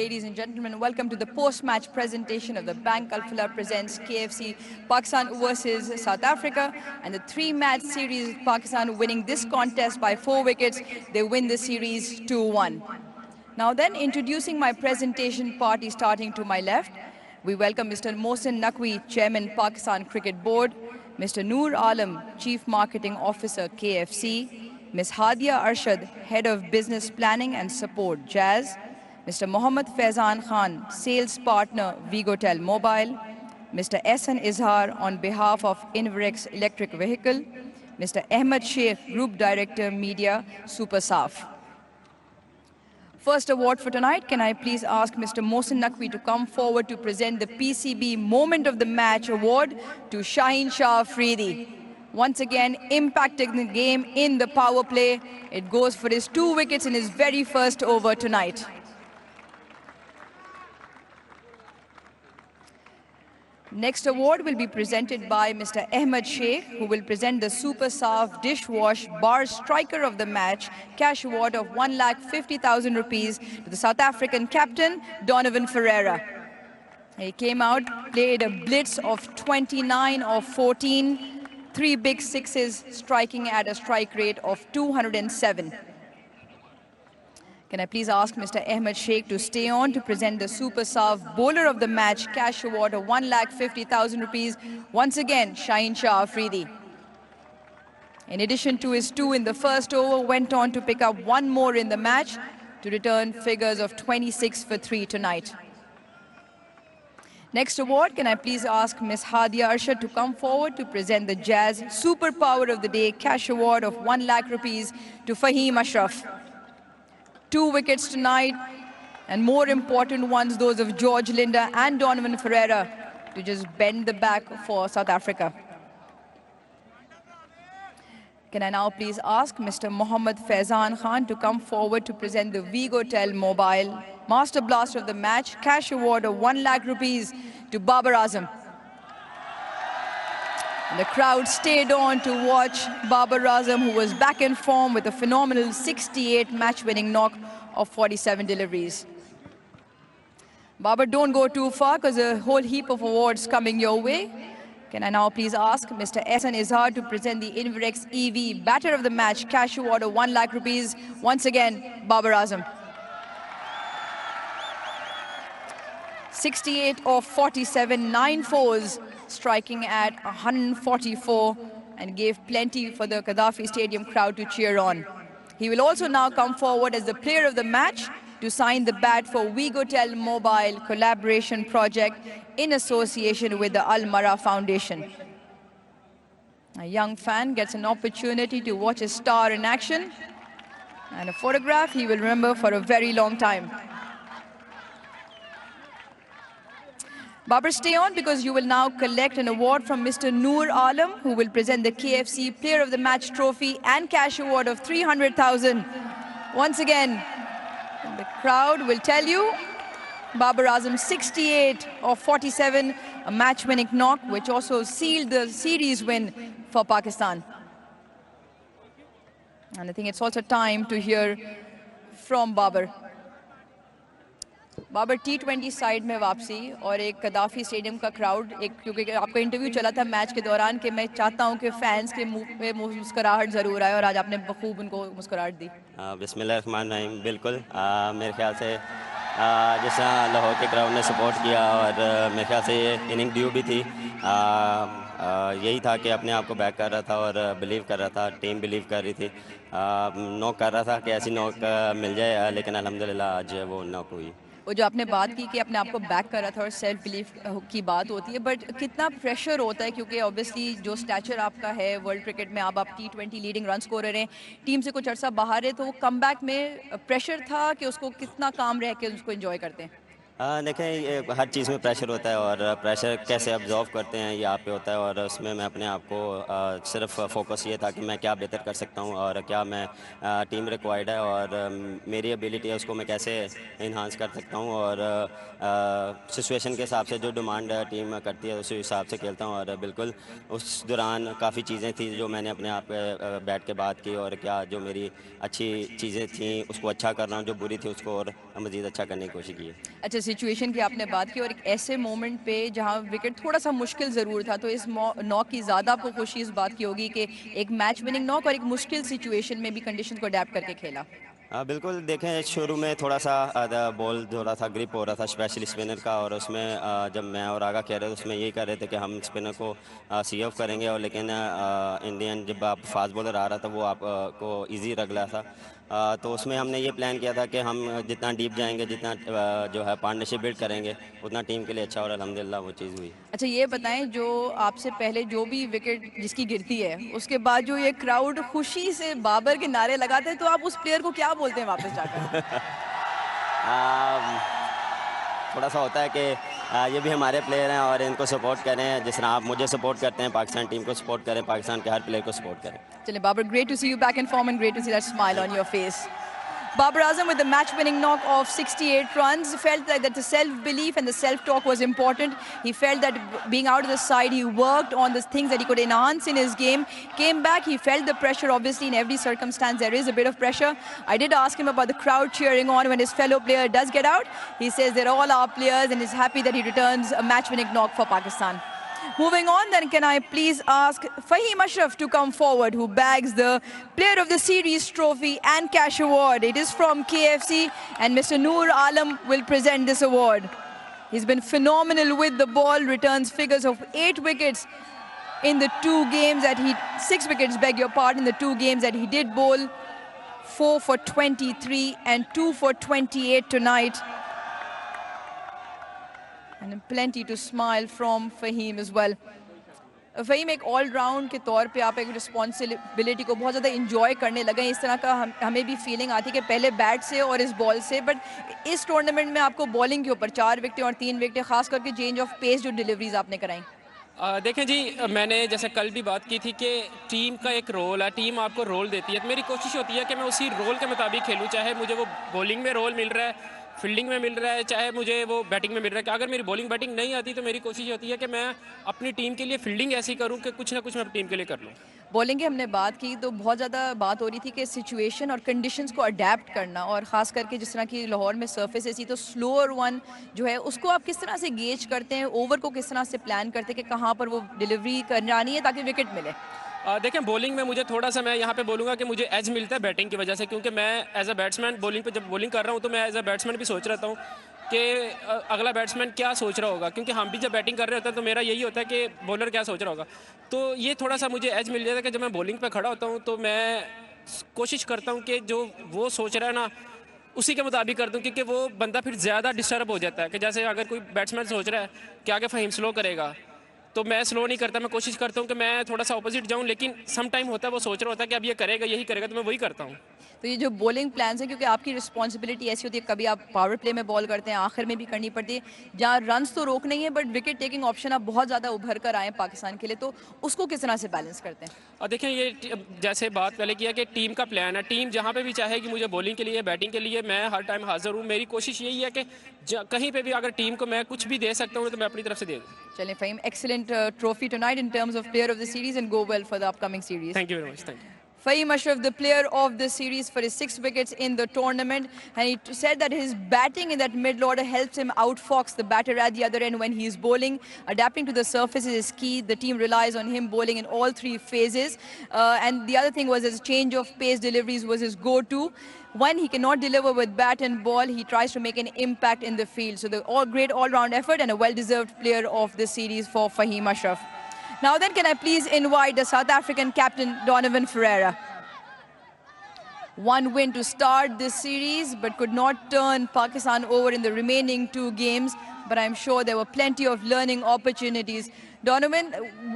Ladies and gentlemen, welcome to the post-match presentation of the Bank Al-Fallah presents KFC Pakistan versus South Africa, and the three-match series, Pakistan winning this contest by 4 wickets. They win the series 2-1. Now then, introducing my presentation party starting to my left, we welcome Mr. Mohsin Naqvi, Chairman, Pakistan Cricket Board, Mr. Noor Alam, Chief Marketing Officer, KFC, Ms. Hadia Arshad, Head of Business Planning and Support, Jazz, Mr. Mohammad Faizan Khan, Sales Partner, Vigotel Mobile, Mr. Ehsan Izhar on behalf of Inverex Electric Vehicle, Mr. Ahmed Sheikh, Group Director, Media, Supersaf. First award for tonight, can I please ask Mr. Mohsin Naqvi to come forward to present the PCB Moment of the Match award to Shaheen Shah Afridi. Once again, impacting the game in the power play. It goes for his 2 wickets in his very first over tonight. Next award will be presented by Mr. Ahmed Sheikh, who will present the Supersaf Dishwash Bar Striker of the Match cash award of 1,50,000 rupees to the South African captain, Donovan Ferreira. He came out, played a blitz of 29 of 14, 3 big sixes, striking at a strike rate of 207. Can I please ask Mr. Ahmed Sheikh to stay on to present the Supersaf Bowler of the Match cash award of 1,50,000 rupees. Once again, Shaheen Shah Afridi. In addition to his 2 in the first over, went on to pick up 1 more in the match to return figures of 26 for 3 tonight. Next award, can I please ask Ms. Hadia Arshad to come forward to present the Jazz Superpower of the Day cash award of 1 lakh rupees to Fahim Ashraf. 2 wickets tonight, and more important ones, those of George Linda and Donovan Ferreira, to just bend the back for South Africa. Can I now please ask Mr. Mohammad Faizan Khan to come forward to present the Vigotel Mobile Master Blaster of the Match cash award of 1 lakh rupees to Babar Azam. And the crowd stayed on to watch Babar Azam, who was back in form with a phenomenal 68 match-winning knock of 47 deliveries. Babar, don't go too far because a whole heap of awards coming your way. Can I now please ask Mr. Ehsan Izhar to present the Inverex EV Batter of the Match cash award of 1 lakh rupees. Once again, Babar Azam. 68 of 47, 9 fours, striking at 144, and gave plenty for the Gaddafi Stadium crowd to cheer on. He will also now come forward as the player of the match to sign the bat for Vigotel Mobile collaboration project in association with the Al Mara Foundation. A young fan gets an opportunity to watch a star in action, and a photograph he will remember for a very long time. Babar, stay on because you will now collect an award from Mr. Noor Alam, who will present the KFC Player of the Match trophy and cash award of 300,000. Once again, the crowd will tell you, Babar Azam 68 of 47, a match-winning knock, which also sealed the series win for Pakistan. And I think it's also time to hear from Babar. Babar T20 side में वापसी और एक Gaddafi stadium का crowd, एक क्योंकि आपका interview चला था मैच के दौरान कि मैं चाहता हूं कि फैंस के मुंह पे मुस्कुराहट ज़रूर आए, और आज आपने बखूब उनको मुस्कुराहट दी. बिस्मिल्लाहिर्रहमानिर्रहीम. बिल्कुल मेरे ख्याल से जिस तरह लाहौर के क्राउड ने सपोर्ट किया, और मेरे ख्याल से ये इनिंग ड्यू भी थी. यही था कि अपने आप को बैक कर रहा था और बिलीव कर रहा था, टीम बिलीव कर रही थी. नॉक कर रहा था कि ऐसी नॉक मिल जाए, लेकिन अल्हम्दुलिल्लाह आज वो नॉक हुई. वो जो आपने बात की कि अपने आप को बैक कर रहा था और सेल्फ बिलीफ की बात होती है, बट कितना प्रेशर होता है, क्योंकि ऑब्वियसली जो स्टैचर आपका है वर्ल्ड क्रिकेट में, आप T20 लीडिंग रन स्कोरर हैं, टीम से कुछ अर्सा बाहर है, तो वो कमबैक में प्रेशर था कि उसको कितना काम रह के उसको एंजॉय करते हैं? देखें, हर चीज़ में प्रेशर होता है, और प्रेशर कैसे ऑब्जॉर्व करते हैं ये आप पे होता है, और उसमें मैं अपने आप को सिर्फ फोकस ये था कि मैं क्या बेहतर कर सकता हूँ और क्या मैं टीम रिक्वायर्ड है और मेरी एबिलिटी है उसको मैं कैसे इन्हांस कर सकता हूँ, और सिचुएशन के हिसाब से जो डिमांड टीम करती है उसी हिसाब से खेलता हूँ. और बिल्कुल उस दौरान काफ़ी चीज़ें थी जो मैंने अपने आप बैठ के बात की, और क्या जो मेरी अच्छी चीज़ें थी उसको अच्छा कर रहा हूँ, जो बुरी थी उसको और मज़ीद अच्छा करने की कोशिश की है। अच्छा, सिचुएशन की आपने बात की और एक ऐसे मोमेंट पे जहाँ विकेट थोड़ा सा मुश्किल ज़रूर था, तो इस नॉक की ज़्यादा आपको खुशी इस बात की होगी कि एक मैच विनिंग नॉक और एक मुश्किल सिचुएशन में भी कंडीशन को अडेप्ट करके खेला। बिल्कुल देखें, शुरू में थोड़ा सा बॉल जो रहा था ग्रिप हो रहा था स्पेशली स्पिनर का, और उसमें जब मैं और आगा कह रहे थे उसमें यही कह रहे थे कि हम स्पिनर को सी ऑफ करेंगे, और लेकिन इंडियन जब आप फास्ट बॉलर आ रहा था वो आप को ईजी लग रहा था। तो उसमें हमने ये प्लान किया था कि हम जितना डीप जाएंगे, जितना जो है पार्टनरशिप बिल्ड करेंगे, उतना टीम के लिए अच्छा, और अल्हम्दुलिल्लाह वो चीज़ हुई। अच्छा, ये बताएं, जो आपसे पहले जो भी विकेट जिसकी गिरती है उसके बाद जो ये क्राउड खुशी से बाबर के नारे लगाते हैं, तो आप उस प्लेयर को क्या बोलते हैं वापस जाकर? थोड़ा सा होता है कि ये भी हमारे प्लेयर हैं और इनको सपोर्ट करें, जिस तरह आप मुझे सपोर्ट करते हैं, पाकिस्तान टीम को सपोर्ट करें, पाकिस्तान के हर प्लेयर को सपोर्ट करें। चलिए Babar, great to see you back in form and great to see that smile on your face. Babar Azam with the match-winning knock of 68 runs felt that the self-belief and the self-talk was important. He felt that being out of the side, he worked on the things that he could enhance in his game. Came back, he felt the pressure. Obviously, in every circumstance, there is a bit of pressure. I did ask him about the crowd cheering on when his fellow player does get out. He says they're all our players and is happy that he returns a match-winning knock for Pakistan. Moving on, then, can I please ask Fahim Ashraf to come forward, who bags the Player of the Series trophy and cash award. It is from KFC, and Mr. Noor Alam will present this award. He's been phenomenal with the ball, returns figures of 8 wickets in the 2 games that he, 6 wickets, beg your pardon, in the 2 games that he did bowl, 4 for 23 and 2 for 28 tonight. And plenty to smile from Fahim as well. Faheem, एक all round के तौर पे आप एक responsibility को बहुत ज़्यादा enjoy करने लगे हैं। इस तरह का हमें भी फीलिंग आती है कि पहले बैट से और इस बॉल से, बट इस टूर्नामेंट में आपको बॉलिंग के ऊपर 4 विकेटें और 3 विकेटें, खास करके चेंज ऑफ पेस जो डिलीवरीज आपने कराई। देखें जी, मैंने जैसे कल भी बात की थी कि टीम का एक रोल है, टीम आपको रोल देती है, तो मेरी कोशिश होती है कि मैं उसी रोल के मुताबिक खेलूँ, चाहे मुझे वो बॉलिंग में रोल मिल रहा है, फील्डिंग में मिल रहा है, चाहे मुझे वो बैटिंग में मिल रहा है। कि अगर मेरी बॉलिंग बैटिंग नहीं आती तो मेरी कोशिश होती है कि मैं अपनी टीम के लिए फील्डिंग ऐसी करूं कि कुछ ना कुछ मैं टीम के लिए कर लूं। बॉलिंग की हमने बात की तो बहुत ज़्यादा बात हो रही थी कि सिचुएशन और कंडीशंस को अडेप्ट करना, और ख़ास करके जिस तरह की लाहौर में सरफेस ऐसी, तो स्लोअर वन जो है उसको आप किस तरह से गेज करते हैं, ओवर को किस तरह से प्लान करते हैं कि कहाँ पर वो डिलीवरी करनी है ताकि विकेट मिले? देखें, बॉलिंग में मुझे थोड़ा सा, मैं यहाँ पे बोलूँगा कि मुझे एज मिलता है बैटिंग की वजह से, क्योंकि मैं एज अ बैट्समैन बॉलिंग पे जब बॉलिंग कर रहा हूँ तो मैं एज अ बैट्समैन भी सोच रहता हूँ कि अगला बैट्समैन क्या सोच रहा होगा, क्योंकि हम भी जब बैटिंग कर रहे होते हैं तो मेरा यही होता है कि बॉलर क्या सोच रहा होगा। तो ये थोड़ा सा मुझे एज मिल जाता है कि जब मैं बॉलिंग पे खड़ा होता हूँ तो मैं कोशिश करता हूँ कि जो वो सोच रहा है ना उसी के मुताबिक कर दूँ, क्योंकि वो बंदा फिर ज़्यादा डिस्टर्ब हो जाता है। कि जैसे अगर कोई बैट्समैन सोच रहा है कि आगे फ़हीम स्लो करेगा, तो मैं स्लो नहीं करता, मैं कोशिश करता हूँ कि मैं थोड़ा सा ऑपोजिट जाऊँ, लेकिन सम टाइम होता है वो सोच रहा होता है कि अब ये करेगा, यही करेगा, तो मैं वही करता हूँ। तो ये जो बॉलिंग प्लान्स है, क्योंकि आपकी रिस्पॉन्सिबिलिटी ऐसी होती है, कभी आप पावर प्ले में बॉल करते हैं, आखिर में भी करनी पड़ती है, जहाँ रन्स तो रोक नहीं है बट विकेट टेकिंग ऑप्शन आप बहुत ज़्यादा उभर कर आए पाकिस्तान के लिए, तो उसको किस तरह से बैलेंस करते हैं? और देखें, ये जैसे बात पहले किया कि टीम का प्लान है, टीम जहाँ पे भी चाहेगी मुझे बॉलिंग के लिए, बैटिंग के लिए, मैं हर टाइम हाजिर हूँ। मेरी कोशिश यही है कि कहीं पे भी अगर टीम को मैं कुछ भी दे सकता हूँ तो मैं अपनी तरफ से दे दूँ। चलें Fahim, excellent trophy tonight in terms of player of the series and go well for the upcoming series. Thank you very much. Thank you. Fahim Ashraf, the player of the series for his 6 wickets in the tournament, and he said that his batting in that middle order helps him outfox the batter at the other end when he is bowling. Adapting to the surfaces is key. The team relies on him bowling in all 3 phases. And the other thing was his change of pace deliveries was his go-to. When he cannot deliver with bat and ball, he tries to make an impact in the field. So the great all-round effort and a well-deserved player of the series for Fahim Ashraf. Now then, can I please invite the South African captain, Donovan Ferreira. One win to start this series, but could not turn Pakistan over in the remaining 2 games. But I'm sure there were plenty of learning opportunities. Donovan,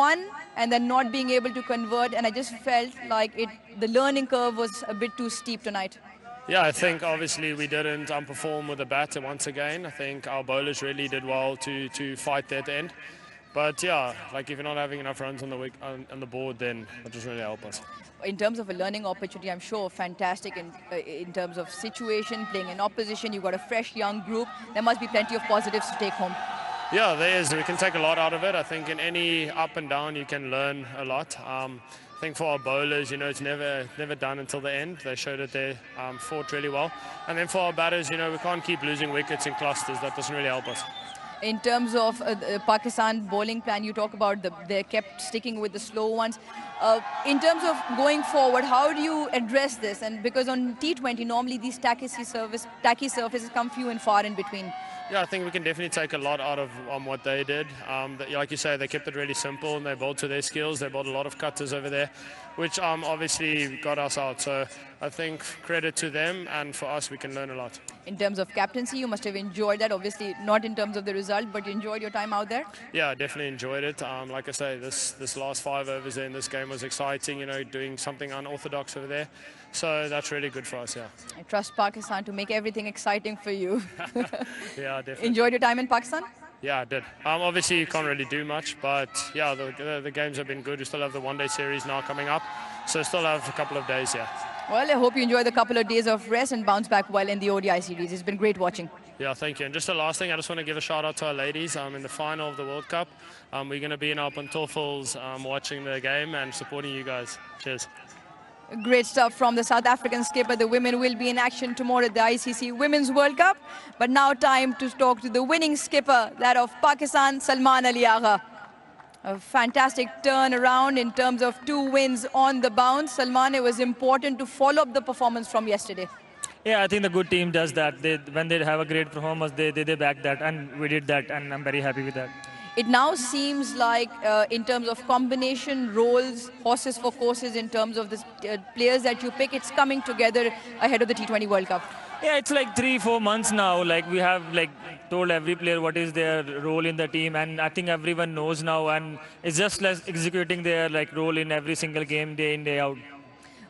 one and then not being able to convert, and I just felt like the learning curve was a bit too steep tonight. Yeah, I think obviously we didn't perform with the batter once again. I think our bowlers really did well to fight that end. But yeah, like if you're not having enough runs on the board, then that doesn't really help us. In terms of a learning opportunity, I'm sure fantastic in terms of situation, playing in opposition. You've got a fresh young group. There must be plenty of positives to take home. Yeah, there is. We can take a lot out of it. I think in any up and down, you can learn a lot. I think for our bowlers, it's never done until the end. They showed that they fought really well. And then for our batters, we can't keep losing wickets in clusters. That doesn't really help us. In terms of Pakistan bowling plan, you talk about they kept sticking with the slow ones. In terms of going forward, how do you address this? And because on T20, normally these tacky surfaces come few and far in between. Yeah, I think we can definitely take a lot out of what they did. Like you say, they kept it really simple and they bowled to their skills. They bowled a lot of cutters over there, which obviously got us out. So I think credit to them, and for us, we can learn a lot. In terms of captaincy, you must have enjoyed that. Obviously, not in terms of the result, but you enjoyed your time out there? Yeah, I definitely enjoyed it. Like I say, this last 5 overs in this game was exciting, doing something unorthodox over there. So that's really good for us, yeah. I trust Pakistan to make everything exciting for you. Yeah, definitely. Enjoyed your time in Pakistan? Yeah, I did. Obviously, you can't really do much, but yeah, the games have been good. We still have the one-day series now coming up, so still have a couple of days, yeah. Well, I hope you enjoy the couple of days of rest and bounce back well in the ODI series. It's been great watching. Yeah, thank you. And just the last thing, I just want to give a shout out to our ladies in the final of the World Cup. We're going to be in our pantoffels watching the game and supporting you guys. Cheers. Great stuff from the South African skipper. The women will be in action tomorrow at the ICC Women's World Cup. But now time to talk to the winning skipper, that of Pakistan, Salman Ali Agha. A fantastic turnaround in terms of 2 wins on the bounce. Salman, it was important to follow up the performance from yesterday. Yeah, I think the good team does that. When they have a great performance, they back that, and we did that, and I'm very happy with that. It now seems like, in terms of combination roles, horses for courses, in terms of the players that you pick, it's coming together ahead of the T20 World Cup. Yeah, it's like 3-4 months now. Like we have told every player what is their role in the team, and I think everyone knows now, and it's just executing their role in every single game, day in, day out.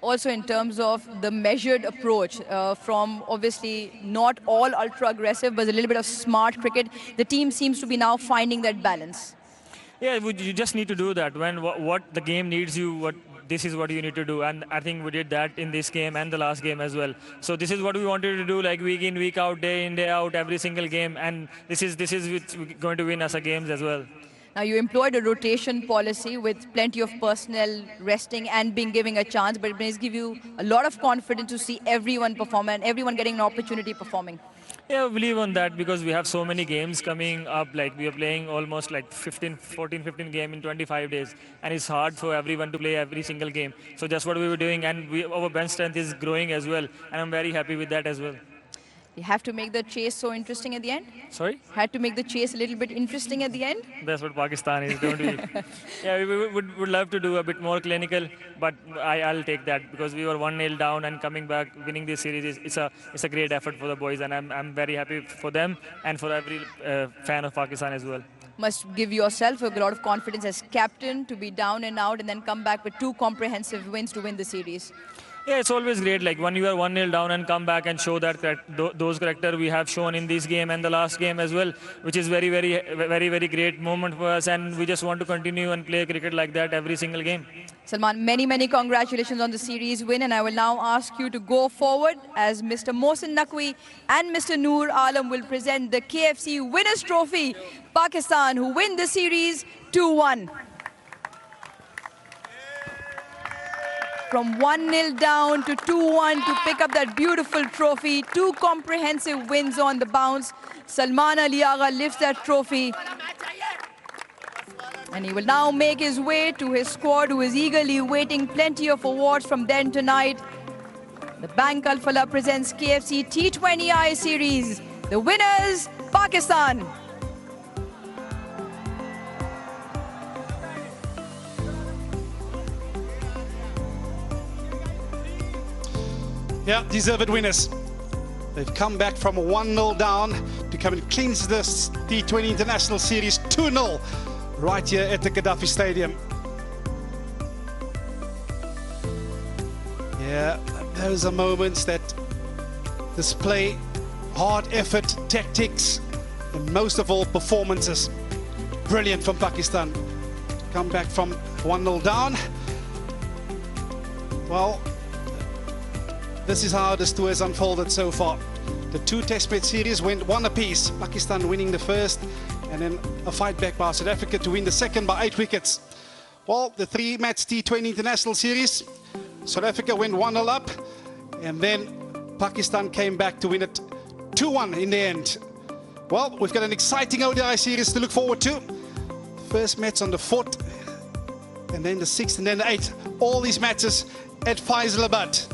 Also in terms of the measured approach from obviously not all ultra aggressive, but a little bit of smart cricket, the team seems to be now finding that balance. Yeah, you just need to do that. When what the game needs you, this is what you need to do, and I think we did that in this game and the last game as well. So this is what we wanted to do, like week in, week out, day in, day out, every single game, and this is going to win us a games as well. Now, you employed a rotation policy with plenty of personnel resting and being given a chance, but it may give you a lot of confidence to see everyone perform and everyone getting an opportunity performing. Yeah, I believe on that because we have so many games coming up. Like we are playing almost like 15 games in 25 days, and it's hard for everyone to play every single game. So that's what we were doing, and our bench strength is growing as well, and I'm very happy with that as well. You have to make the chase so interesting at the end? Sorry? Had to make the chase a little bit interesting at the end? That's what Pakistan is, don't we? Yeah, we would love to do a bit more clinical, but I'll take that because we were 1-0 down and coming back, winning this series. It's a great effort for the boys, and I'm very happy for them and for every fan of Pakistan as well. Must give yourself a lot of confidence as captain to be down and out and then come back with 2 comprehensive wins to win the series. Yeah, it's always great. Like when you are 1-0 down and come back and show that those character we have shown in this game and the last game as well, which is very, very great moment for us. And we just want to continue and play cricket like that every single game. Salman, many congratulations on the series win. And I will now ask you to go forward as Mr. Mohsin Naqvi and Mr. Noor Alam will present the KFC Winners' Trophy. Pakistan, who win the series 2-1. From 1-0 down to 2-1 to pick up that beautiful trophy. 2 comprehensive wins on the bounce. Salman Ali Agha lifts that trophy. And he will now make his way to his squad, who is eagerly waiting plenty of awards from then tonight. The Bank Al Falah presents KFC T20I Series. The winners, Pakistan. Yeah, deserved winners. They've come back from 1-0 down to come and clinch this T20 International Series 2-0 right here at the Gaddafi Stadium. Yeah, those are moments that display hard effort, tactics, and most of all, performances. Brilliant from Pakistan. Come back from 1-0 down. Well, this is how this tour has unfolded so far. The 2 Test match series went 1 apiece. Pakistan winning the first and then a fight back by South Africa to win the second by 8 wickets. Well, the 3-match T20 International Series, South Africa went 1-0 up, and then Pakistan came back to win it 2-1 in the end. Well, we've got an exciting ODI series to look forward to. First match on the 4th, and then the 6th, and then the 8th. All these matches at Faisalabad.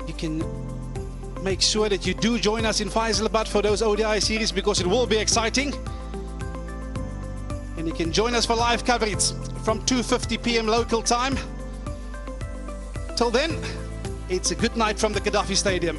You can make sure that you do join us in Faisalabad for those ODI series, because it will be exciting. And you can join us for live coverage from 2:50 p.m. local time. Till then, it's a good night from the Gaddafi Stadium.